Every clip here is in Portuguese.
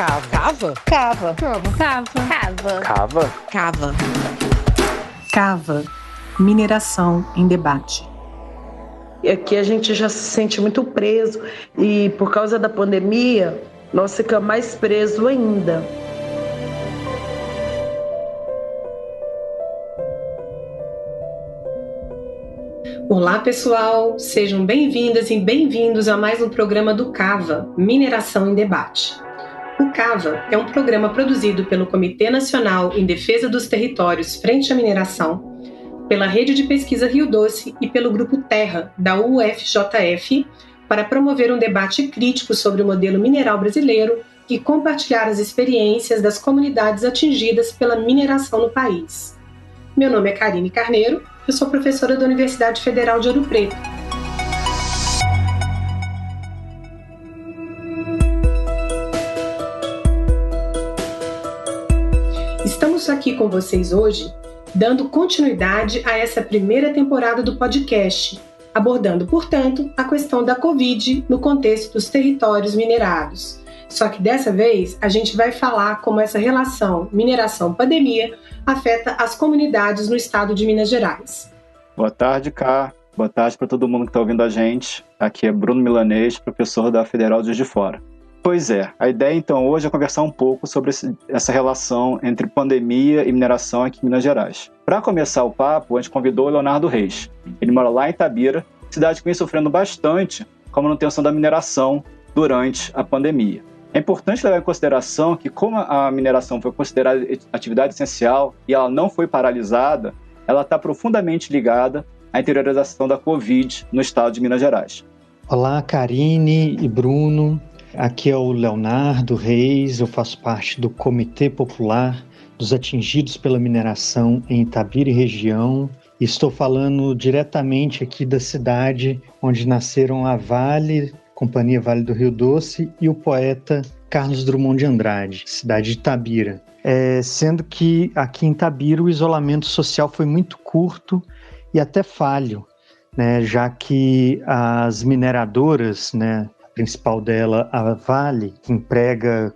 Cava. Cava. Cava. Cava. Cava. Cava. Cava. Mineração em debate. E aqui a gente já se sente muito preso e por causa da pandemia nós ficamos mais presos ainda. Olá pessoal, sejam bem-vindas e bem-vindos a mais um programa do CAVA, Mineração em Debate. O CAVA é um programa produzido pelo Comitê Nacional em Defesa dos Territórios Frente à Mineração, pela Rede de Pesquisa Rio Doce e pelo Grupo Terra, da UFJF, para promover um debate crítico sobre o modelo mineral brasileiro e compartilhar as experiências das comunidades atingidas pela mineração no país. Meu nome é Karine Carneiro, eu sou professora da Universidade Federal de Ouro Preto. Estamos aqui com vocês hoje, dando continuidade a essa primeira temporada do podcast, abordando, portanto, a questão da Covid no contexto dos territórios minerados. Só que dessa vez a gente vai falar como essa relação mineração-pandemia afeta as comunidades no estado de Minas Gerais. Boa tarde, Cá. Boa tarde para todo mundo que está ouvindo a gente. Aqui é Bruno Milanês, professor da Federal de Juiz de Fora. Pois é, a ideia então hoje é conversar um pouco sobre essa relação entre pandemia e mineração aqui em Minas Gerais. Para começar o papo, a gente convidou o Leonardo Reis. Ele mora lá em Itabira, cidade que vem sofrendo bastante com a manutenção da mineração durante a pandemia. É importante levar em consideração que, como a mineração foi considerada atividade essencial e ela não foi paralisada, ela está profundamente ligada à interiorização da Covid no estado de Minas Gerais. Olá, Karine e Bruno. Aqui é o Leonardo Reis, eu faço parte do Comitê Popular dos Atingidos pela Mineração em Itabira e região. E estou falando diretamente aqui da cidade onde nasceram a Vale, Companhia Vale do Rio Doce, e o poeta Carlos Drummond de Andrade, cidade de Itabira. Sendo que aqui em Itabira o isolamento social foi muito curto e até falho, né, já que as mineradoras, né, a principal dela, a Vale, que emprega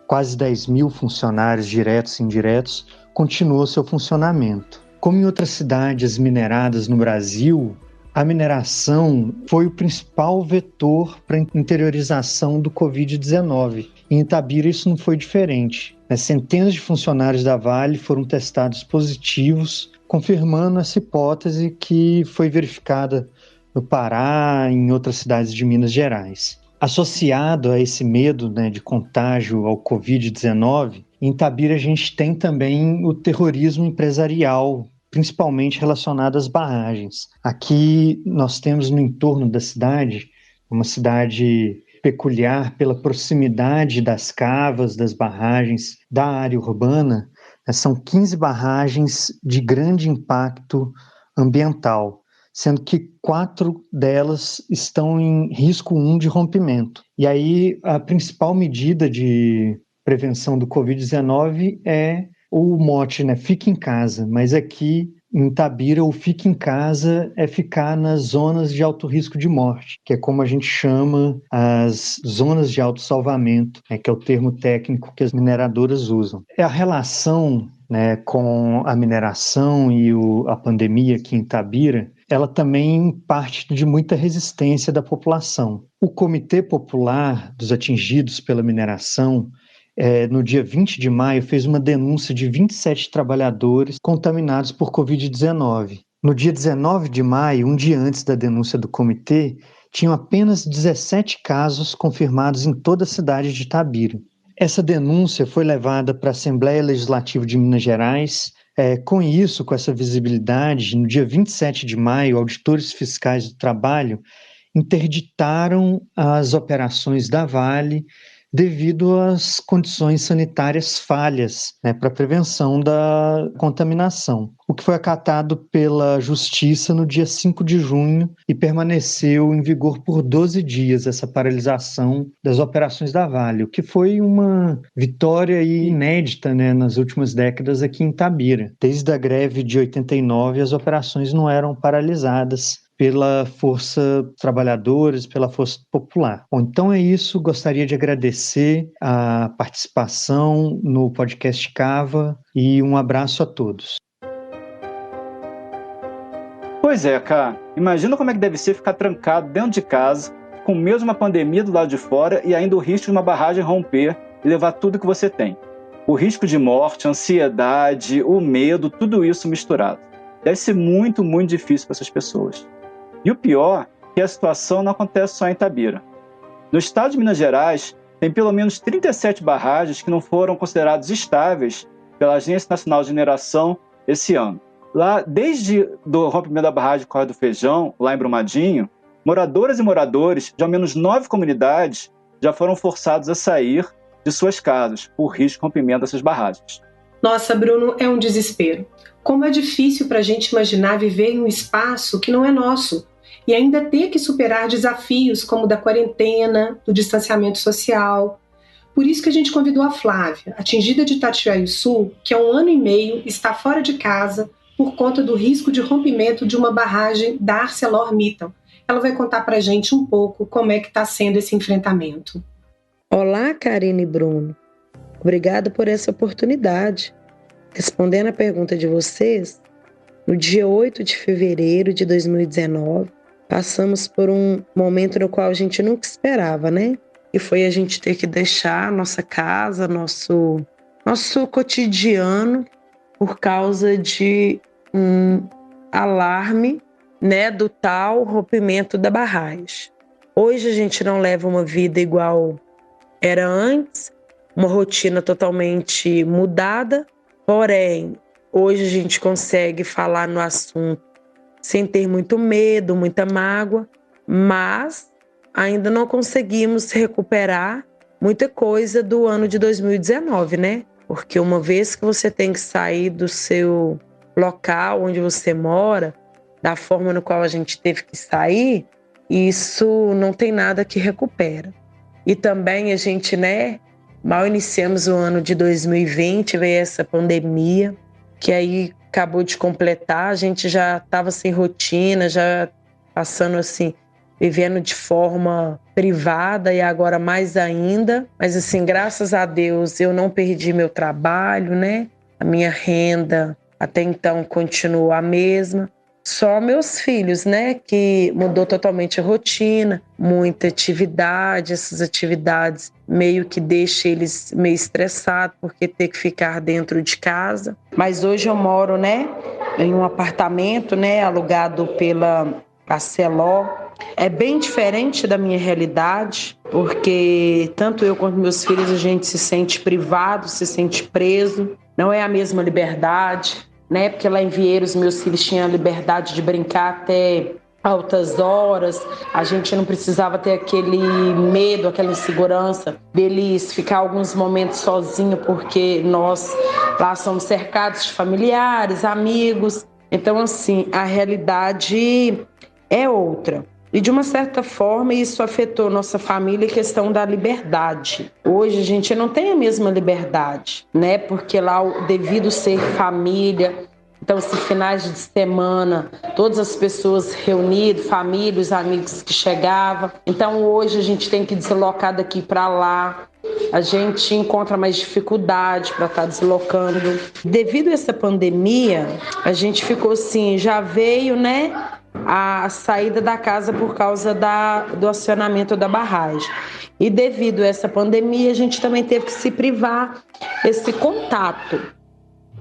quase 10 mil funcionários diretos e indiretos, continuou seu funcionamento. Como em outras cidades mineradas no Brasil, a mineração foi o principal vetor para a interiorização do Covid-19. Em Itabira isso não foi diferente. Centenas de funcionários da Vale foram testados positivos, confirmando essa hipótese que foi verificada no Pará e em outras cidades de Minas Gerais. Associado a esse medo, né, de contágio ao Covid-19, em Itabira a gente tem também o terrorismo empresarial, principalmente relacionado às barragens. Aqui nós temos no entorno da cidade, uma cidade peculiar pela proximidade das cavas, das barragens, da área urbana, são 15 barragens de grande impacto ambiental, sendo que 4 delas estão em risco 1 de rompimento. E aí a principal medida de prevenção do Covid-19 é o mote, né, fique em casa, mas aqui em Itabira o fique em casa é ficar nas zonas de alto risco de morte, que é como a gente chama as zonas de autossalvamento, que é o termo técnico que as mineradoras usam. A relação, né, com a mineração e a pandemia aqui em Itabira, ela também parte de muita resistência da população. O Comitê Popular dos Atingidos pela Mineração, no dia 20 de maio, fez uma denúncia de 27 trabalhadores contaminados por Covid-19. No dia 19 de maio, um dia antes da denúncia do comitê, tinham apenas 17 casos confirmados em toda a cidade de Itabira. Essa denúncia foi levada para a Assembleia Legislativa de Minas Gerais. Com isso, com essa visibilidade, no dia 27 de maio, auditores fiscais do trabalho interditaram as operações da Vale devido às condições sanitárias falhas, né, para a prevenção da contaminação, o que foi acatado pela Justiça no dia 5 de junho e permaneceu em vigor por 12 dias essa paralisação das operações da Vale, o que foi uma vitória inédita, né, nas últimas décadas aqui em Itabira. Desde a greve de 89, as operações não eram paralisadas pela força trabalhadores, pela força popular. Bom, então é isso, gostaria de agradecer a participação no podcast Cava e um abraço a todos. Pois é, Cá. Imagina como é que deve ser ficar trancado dentro de casa, com medo de uma pandemia do lado de fora e ainda o risco de uma barragem romper e levar tudo que você tem. O risco de morte, a ansiedade, o medo, tudo isso misturado. Deve ser muito, muito difícil para essas pessoas. E o pior é que a situação não acontece só em Itabira. No estado de Minas Gerais, tem pelo menos 37 barragens que não foram consideradas estáveis pela Agência Nacional de Mineração esse ano. Lá, desde o rompimento da barragem Córrego do Feijão, lá em Brumadinho, moradoras e moradores de ao menos 9 comunidades já foram forçados a sair de suas casas por risco de rompimento dessas barragens. Nossa, Bruno, é um desespero. Como é difícil para a gente imaginar viver em um espaço que não é nosso e ainda ter que superar desafios como o da quarentena, do distanciamento social. Por isso que a gente convidou a Flávia, atingida de Itatiaia-Sul, que há 1 ano e meio está fora de casa por conta do risco de rompimento de uma barragem da ArcelorMittal. Ela vai contar para a gente um pouco como é que está sendo esse enfrentamento. Olá, Karine e Bruno. Obrigada por essa oportunidade. Respondendo a pergunta de vocês, no dia 8 de fevereiro de 2019, passamos por um momento no qual a gente nunca esperava, né? E foi a gente ter que deixar nossa casa, nosso cotidiano, por causa de um alarme, né, do tal rompimento da barragem. Hoje a gente não leva uma vida igual era antes, uma rotina totalmente mudada, porém, hoje a gente consegue falar no assunto sem ter muito medo, muita mágoa, mas ainda não conseguimos recuperar muita coisa do ano de 2019, né? Porque uma vez que você tem que sair do seu local onde você mora, da forma no qual a gente teve que sair, isso não tem nada que recupera. E também a gente, né, mal iniciamos o ano de 2020, veio essa pandemia, que aí acabou de completar, a gente já estava sem rotina, já passando assim, vivendo de forma privada e agora mais ainda. Mas assim, graças a Deus, eu não perdi meu trabalho, né? A minha renda até então continuou a mesma. Só meus filhos, né, que mudou totalmente a rotina, muita atividade, essas atividades meio que deixam eles meio estressados porque ter que ficar dentro de casa. Mas hoje eu moro, né, em um apartamento, né, alugado pela Arcelor. É bem diferente da minha realidade, porque tanto eu quanto meus filhos a gente se sente privado, se sente preso, não é a mesma liberdade, né? Porque lá em Vieiros meus filhos tinham a liberdade de brincar até altas horas, a gente não precisava ter aquele medo, aquela insegurança deles ficar alguns momentos sozinhos, porque nós lá somos cercados de familiares, amigos. Então, assim, a realidade é outra. E, de uma certa forma, isso afetou nossa família em questão da liberdade. Hoje, a gente não tem a mesma liberdade, né? Porque lá, devido ser família, então, esses finais de semana, todas as pessoas reunidas, família, os amigos que chegavam. Então, hoje, a gente tem que deslocar daqui para lá. A gente encontra mais dificuldade para estar deslocando. Devido a essa pandemia, a gente ficou assim, já veio, né, a saída da casa por causa do acionamento da barragem. E devido a essa pandemia, a gente também teve que se privar esse contato.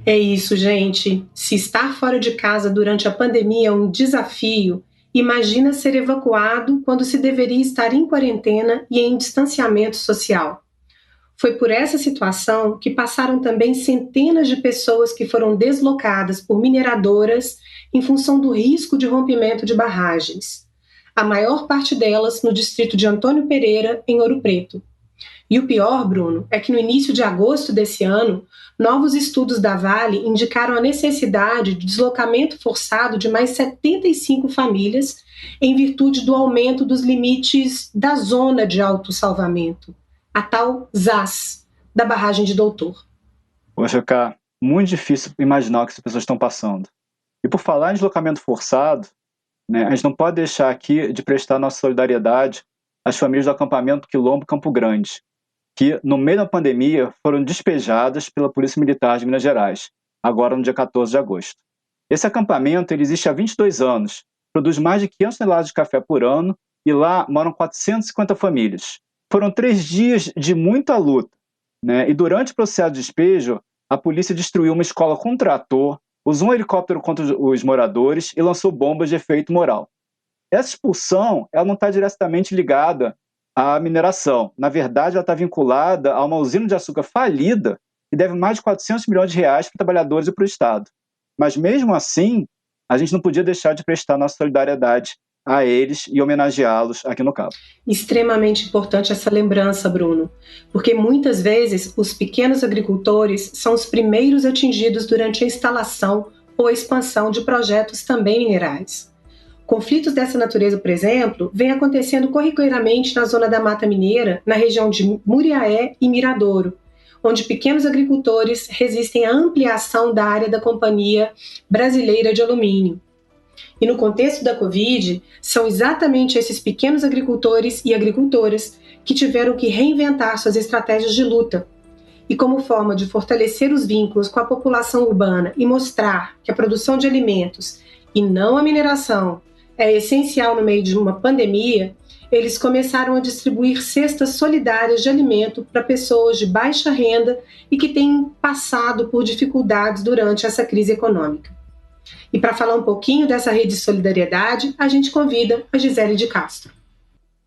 É isso, gente. Se estar fora de casa durante a pandemia é um desafio, imagina ser evacuado quando se deveria estar em quarentena e em distanciamento social. Foi por essa situação que passaram também centenas de pessoas que foram deslocadas por mineradoras em função do risco de rompimento de barragens. A maior parte delas no distrito de Antônio Pereira, em Ouro Preto. E o pior, Bruno, é que no início de agosto desse ano, novos estudos da Vale indicaram a necessidade de deslocamento forçado de mais 75 famílias em virtude do aumento dos limites da zona de autossalvamento, a tal ZAS, da barragem de Doutor. Poxa, cara, muito difícil imaginar o que essas pessoas estão passando. E por falar em deslocamento forçado, né? A gente não pode deixar aqui de prestar nossa solidariedade às famílias do acampamento Quilombo Campo Grande, que, no meio da pandemia, foram despejadas pela Polícia Militar de Minas Gerais, agora no dia 14 de agosto. Esse acampamento ele existe há 22 anos, produz mais de 500 toneladas de café por ano e lá moram 450 famílias. Foram 3 dias de muita luta, né? E durante o processo de despejo, a polícia destruiu uma escola com um trator, usou um helicóptero contra os moradores e lançou bombas de efeito moral. Essa expulsão ela não está diretamente ligada à mineração. Na verdade, ela está vinculada a uma usina de açúcar falida que deve mais de 400 milhões de reais para trabalhadores e para o Estado. Mas mesmo assim, a gente não podia deixar de prestar nossa solidariedade a eles e homenageá-los aqui no Cabo. Extremamente importante essa lembrança, Bruno, porque muitas vezes os pequenos agricultores são os primeiros atingidos durante a instalação ou a expansão de projetos também minerais. Conflitos dessa natureza, por exemplo, vêm acontecendo corriqueiramente na zona da Mata Mineira, na região de Muriaé e Miradouro, onde pequenos agricultores resistem à ampliação da área da Companhia Brasileira de Alumínio. E no contexto da Covid, são exatamente esses pequenos agricultores e agricultoras que tiveram que reinventar suas estratégias de luta. E como forma de fortalecer os vínculos com a população urbana e mostrar que a produção de alimentos, e não a mineração, é essencial no meio de uma pandemia, eles começaram a distribuir cestas solidárias de alimento para pessoas de baixa renda e que têm passado por dificuldades durante essa crise econômica. E para falar um pouquinho dessa rede de solidariedade, a gente convida a Gisele de Castro.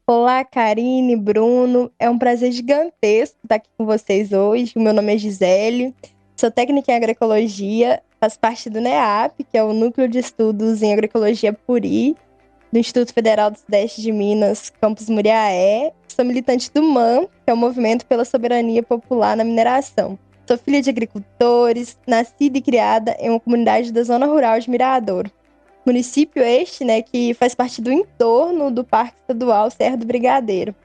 Olá, Karine, Bruno. É um prazer gigantesco estar aqui com vocês hoje. O meu nome é Gisele, sou técnica em agroecologia, faço parte do NEAP, que é o Núcleo de Estudos em Agroecologia Puri, do Instituto Federal do Sudeste de Minas, campus Muriaé. Sou militante do MAM, que é o Movimento pela Soberania Popular na Mineração. Sou filha de agricultores, nascida e criada em uma comunidade da zona rural de Miradouro. Município este, que faz parte do entorno do Parque Estadual Serra do Brigadeiro.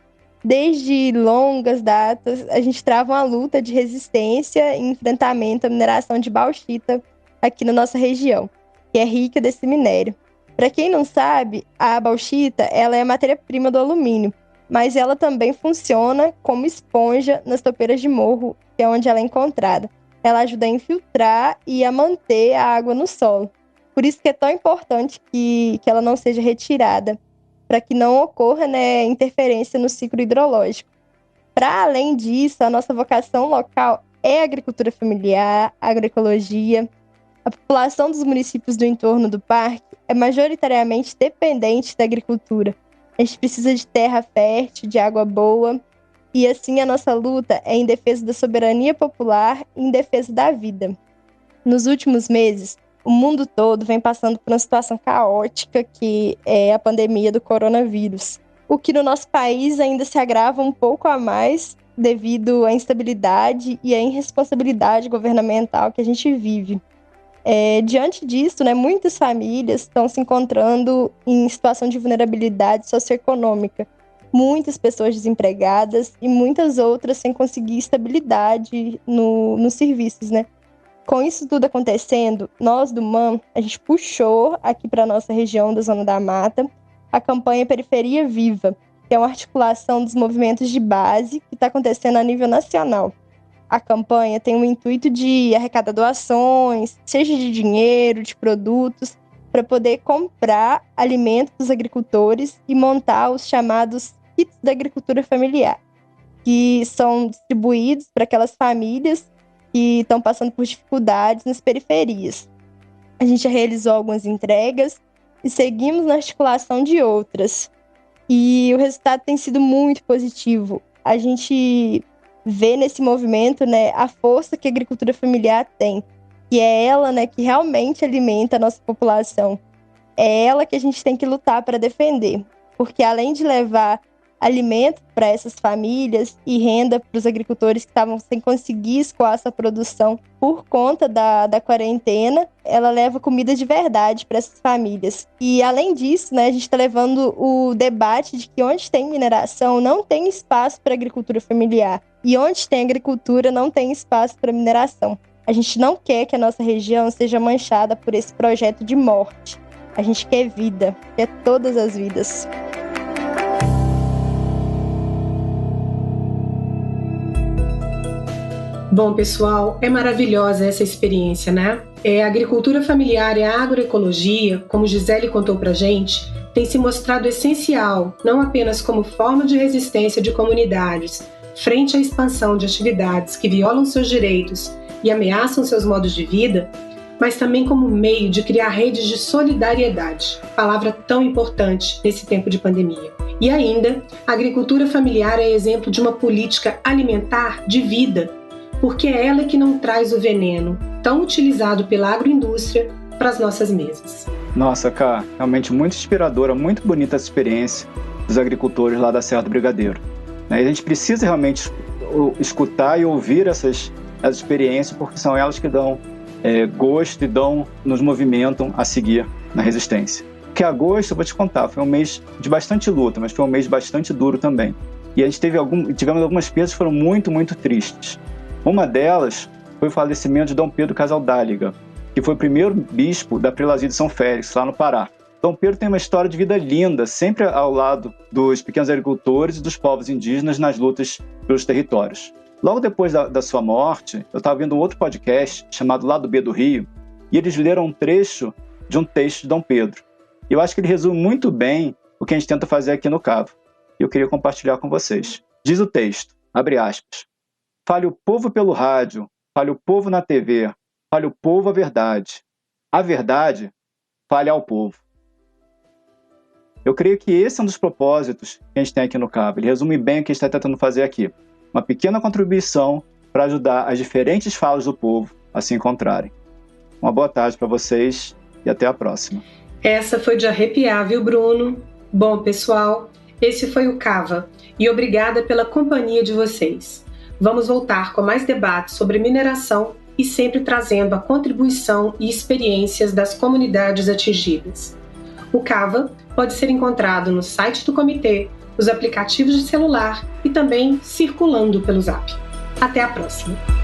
Desde longas datas, a gente trava uma luta de resistência e enfrentamento à mineração de bauxita aqui na nossa região, que é rica desse minério. Para quem não sabe, a bauxita ela é a matéria-prima do alumínio, mas ela também funciona como esponja nas topeiras de morro, que é onde ela é encontrada. Ela ajuda a infiltrar e a manter a água no solo. Por isso que é tão importante que ela não seja retirada, para que não ocorra interferência no ciclo hidrológico. Para além disso, a nossa vocação local é a agricultura familiar, a agroecologia. A população dos municípios do entorno do parque é majoritariamente dependente da agricultura. A gente precisa de terra fértil, de água boa, e assim a nossa luta é em defesa da soberania popular e em defesa da vida. Nos últimos meses, o mundo todo vem passando por uma situação caótica que é a pandemia do coronavírus, o que no nosso país ainda se agrava um pouco a mais devido à instabilidade e à irresponsabilidade governamental que a gente vive. Diante disso, muitas famílias estão se encontrando em situação de vulnerabilidade socioeconômica, muitas pessoas desempregadas e muitas outras sem conseguir estabilidade nos serviços, Com isso tudo acontecendo, nós do MAM, a gente puxou aqui para a nossa região da Zona da Mata a campanha Periferia Viva, que é uma articulação dos movimentos de base que está acontecendo a nível nacional. A campanha tem o intuito de arrecadar doações, seja de dinheiro, de produtos, para poder comprar alimentos dos agricultores e montar os chamados kits da agricultura familiar, que são distribuídos para aquelas famílias que estão passando por dificuldades nas periferias. A gente já realizou algumas entregas e seguimos na articulação de outras. E o resultado tem sido muito positivo. A gente vê nesse movimento a força que a agricultura familiar tem. E é ela que realmente alimenta a nossa população. É ela que a gente tem que lutar para defender. Porque além de levar alimento para essas famílias e renda para os agricultores que estavam sem conseguir escoar essa produção por conta da quarentena, ela leva comida de verdade para essas famílias. E além disso, a gente está levando o debate de que onde tem mineração não tem espaço para agricultura familiar. E onde tem agricultura não tem espaço para mineração. A gente não quer que a nossa região seja manchada por esse projeto de morte. A gente quer vida, quer todas as vidas. Bom, pessoal, é maravilhosa essa experiência, né? A agricultura familiar e a agroecologia, como Gisele contou pra gente, tem se mostrado essencial, não apenas como forma de resistência de comunidades frente à expansão de atividades que violam seus direitos e ameaçam seus modos de vida, mas também como meio de criar redes de solidariedade, palavra tão importante nesse tempo de pandemia. E ainda, a agricultura familiar é exemplo de uma política alimentar de vida, porque é ela que não traz o veneno tão utilizado pela agroindústria para as nossas mesas. Nossa, Ká, realmente muito inspiradora, muito bonita essa experiência dos agricultores lá da Serra do Brigadeiro. E a gente precisa realmente escutar e ouvir essas experiências, porque são elas que dão gosto e nos movimentam a seguir na resistência. Porque agosto, eu vou te contar, foi um mês de bastante luta, mas foi um mês bastante duro também. E a gente tivemos algumas perdas que foram muito, muito tristes. Uma delas foi o falecimento de Dom Pedro Casaldáliga, que foi o primeiro bispo da Prelazia de São Félix, lá no Pará. Dom Pedro tem uma história de vida linda, sempre ao lado dos pequenos agricultores e dos povos indígenas nas lutas pelos territórios. Logo depois da sua morte, eu estava vendo um outro podcast chamado Lado B do Rio, e eles leram um trecho de um texto de Dom Pedro. E eu acho que ele resume muito bem o que a gente tenta fazer aqui no Cavo. E eu queria compartilhar com vocês. Diz o texto, abre aspas, fale o povo pelo rádio, fale o povo na TV, fale o povo a verdade. A verdade, fale ao povo. Eu creio que esse é um dos propósitos que a gente tem aqui no Cavo. Ele resume bem o que a gente está tentando fazer aqui. Uma pequena contribuição para ajudar as diferentes falas do povo a se encontrarem. Uma boa tarde para vocês e até a próxima. Essa foi de arrepiar, viu, Bruno? Bom, pessoal, esse foi o Cava e obrigada pela companhia de vocês. Vamos voltar com mais debates sobre mineração e sempre trazendo a contribuição e experiências das comunidades atingidas. O Cava pode ser encontrado no site do comitê, nos aplicativos de celular e também circulando pelo Zap. Até a próxima!